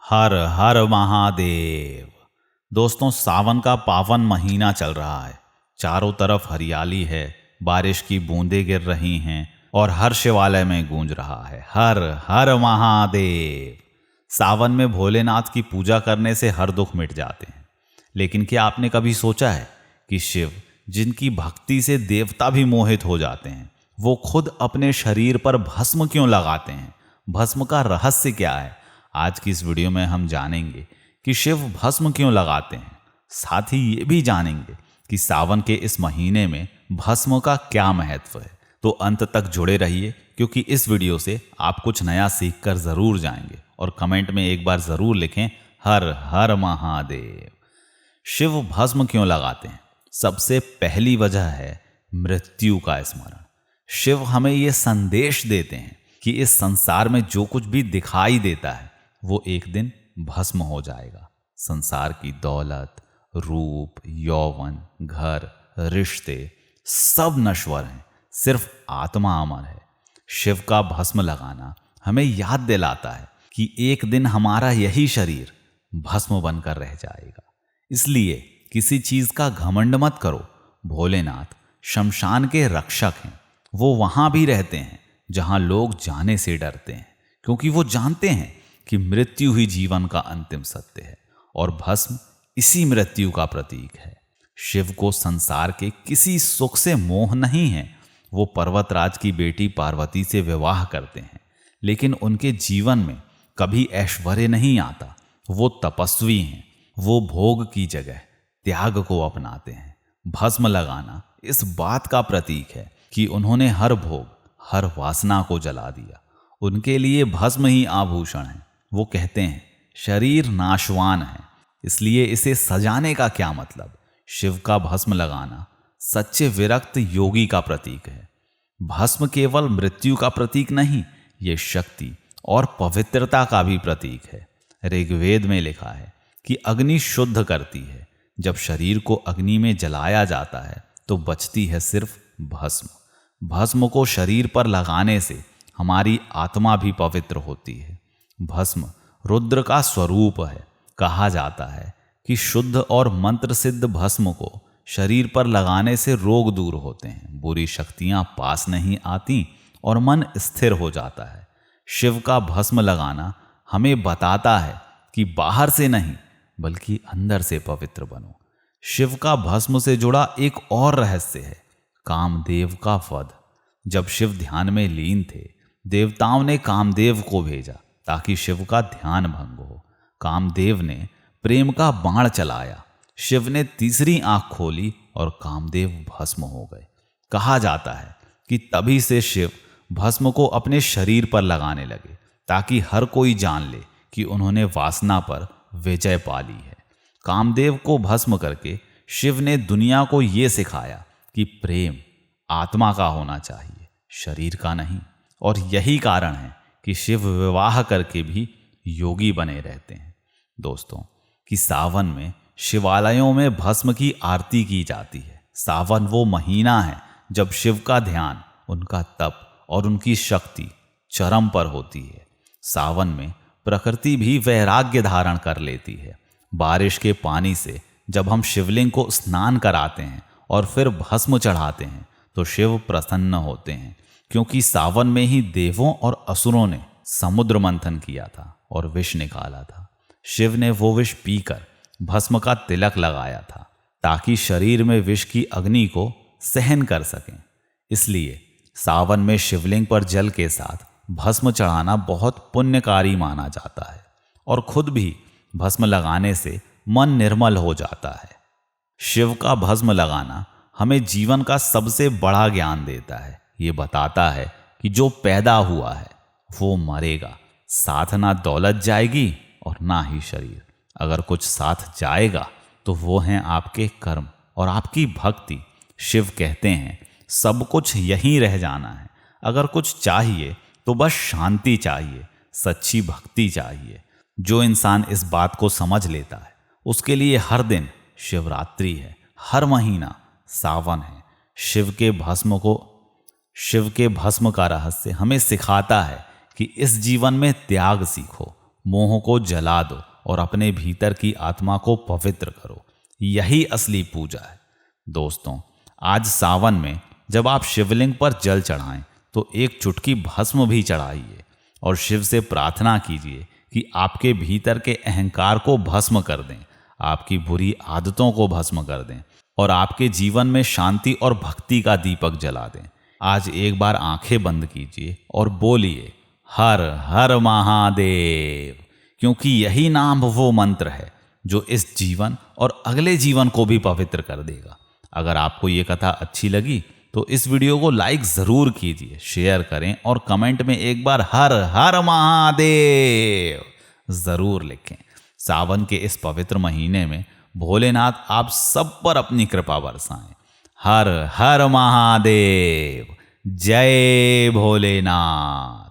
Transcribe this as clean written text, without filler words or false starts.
हर हर महादेव। दोस्तों, सावन का पावन महीना चल रहा है। चारों तरफ हरियाली है, बारिश की बूंदें गिर रही हैं और हर शिवालय में गूंज रहा है हर हर महादेव। सावन में भोलेनाथ की पूजा करने से हर दुख मिट जाते हैं। लेकिन क्या आपने कभी सोचा है कि शिव, जिनकी भक्ति से देवता भी मोहित हो जाते हैं, वो खुद अपने शरीर पर भस्म क्यों लगाते हैं? भस्म का रहस्य क्या है? आज की इस वीडियो में हम जानेंगे कि शिव भस्म क्यों लगाते हैं। साथ ही ये भी जानेंगे कि सावन के इस महीने में भस्म का क्या महत्व है। तो अंत तक जुड़े रहिए, क्योंकि इस वीडियो से आप कुछ नया सीख कर जरूर जाएंगे। और कमेंट में एक बार जरूर लिखें, हर हर महादेव। शिव भस्म क्यों लगाते हैं? सबसे पहली वजह है मृत्यु का स्मरण। शिव हमें यह संदेश देते हैं कि इस संसार में जो कुछ भी दिखाई देता है वो एक दिन भस्म हो जाएगा। संसार की दौलत, रूप, यौवन, घर, रिश्ते सब नश्वर हैं, सिर्फ आत्मा अमर है। शिव का भस्म लगाना हमें याद दिलाता है कि एक दिन हमारा यही शरीर भस्म बनकर रह जाएगा। इसलिए किसी चीज का घमंड मत करो। भोलेनाथ शमशान के रक्षक हैं। वो वहां भी रहते हैं जहां लोग जाने से डरते हैं, क्योंकि वो जानते हैं कि मृत्यु ही जीवन का अंतिम सत्य है और भस्म इसी मृत्यु का प्रतीक है। शिव को संसार के किसी सुख से मोह नहीं है। वो पर्वतराज की बेटी पार्वती से विवाह करते हैं, लेकिन उनके जीवन में कभी ऐश्वर्य नहीं आता। वो तपस्वी हैं। वो भोग की जगह त्याग को अपनाते हैं। भस्म लगाना इस बात का प्रतीक है कि उन्होंने हर भोग, हर वासना को जला दिया। उनके लिए भस्म ही आभूषण है। वो कहते हैं, शरीर नाशवान है, इसलिए इसे सजाने का क्या मतलब। शिव का भस्म लगाना सच्चे विरक्त योगी का प्रतीक है। भस्म केवल मृत्यु का प्रतीक नहीं, ये शक्ति और पवित्रता का भी प्रतीक है। ऋग्वेद में लिखा है कि अग्नि शुद्ध करती है। जब शरीर को अग्नि में जलाया जाता है तो बचती है सिर्फ भस्म। भस्म को शरीर पर लगाने से हमारी आत्मा भी पवित्र होती है। भस्म रुद्र का स्वरूप है। कहा जाता है कि शुद्ध और मंत्र सिद्ध भस्म को शरीर पर लगाने से रोग दूर होते हैं, बुरी शक्तियां पास नहीं आती और मन स्थिर हो जाता है। शिव का भस्म लगाना हमें बताता है कि बाहर से नहीं बल्कि अंदर से पवित्र बनो। शिव का भस्म से जुड़ा एक और रहस्य है, कामदेव का वध। जब शिव ध्यान में लीन थे, देवताओं ने कामदेव को भेजा ताकि शिव का ध्यान भंग हो। कामदेव ने प्रेम का बाण चलाया। शिव ने तीसरी आंख खोली और कामदेव भस्म हो गए। कहा जाता है कि तभी से शिव भस्म को अपने शरीर पर लगाने लगे, ताकि हर कोई जान ले कि उन्होंने वासना पर विजय पा ली है। कामदेव को भस्म करके शिव ने दुनिया को यह सिखाया कि प्रेम आत्मा का होना चाहिए, शरीर का नहीं। और यही कारण है कि शिव विवाह करके भी योगी बने रहते हैं। दोस्तों, कि सावन में शिवालयों में भस्म की आरती की जाती है। सावन वो महीना है जब शिव का ध्यान, उनका तप और उनकी शक्ति चरम पर होती है। सावन में प्रकृति भी वैराग्य धारण कर लेती है। बारिश के पानी से जब हम शिवलिंग को स्नान कराते हैं और फिर भस्म चढ़ाते हैं तो शिव प्रसन्न होते हैं, क्योंकि सावन में ही देवों और असुरों ने समुद्र मंथन किया था और विष निकाला था। शिव ने वो विष पीकर भस्म का तिलक लगाया था, ताकि शरीर में विष की अग्नि को सहन कर सकें। इसलिए सावन में शिवलिंग पर जल के साथ भस्म चढ़ाना बहुत पुण्यकारी माना जाता है। और खुद भी भस्म लगाने से मन निर्मल हो जाता है। शिव का भस्म लगाना हमें जीवन का सबसे बड़ा ज्ञान देता है। ये बताता है कि जो पैदा हुआ है वो मरेगा, साथ ना दौलत जाएगी और ना ही शरीर। अगर कुछ साथ जाएगा तो वो हैं आपके कर्म और आपकी भक्ति। शिव कहते हैं, सब कुछ यहीं रह जाना है। अगर कुछ चाहिए तो बस शांति चाहिए, सच्ची भक्ति चाहिए। जो इंसान इस बात को समझ लेता है, उसके लिए हर दिन शिवरात्रि है, हर महीना सावन है। शिव के भस्म का रहस्य हमें सिखाता है कि इस जीवन में त्याग सीखो, मोह को जला दो और अपने भीतर की आत्मा को पवित्र करो। यही असली पूजा है। दोस्तों, आज सावन में जब आप शिवलिंग पर जल चढ़ाएं तो एक चुटकी भस्म भी चढ़ाइए और शिव से प्रार्थना कीजिए कि आपके भीतर के अहंकार को भस्म कर दें, आपकी बुरी आदतों को भस्म कर दें और आपके जीवन में शांति और भक्ति का दीपक जला दें। आज एक बार आंखें बंद कीजिए और बोलिए हर हर महादेव, क्योंकि यही नाम वो मंत्र है जो इस जीवन और अगले जीवन को भी पवित्र कर देगा। अगर आपको ये कथा अच्छी लगी तो इस वीडियो को लाइक ज़रूर कीजिए, शेयर करें और कमेंट में एक बार हर हर महादेव ज़रूर लिखें। सावन के इस पवित्र महीने में भोलेनाथ आप सब पर अपनी कृपा बरसाएं। हर हर महादेव, जय भोलेनाथ।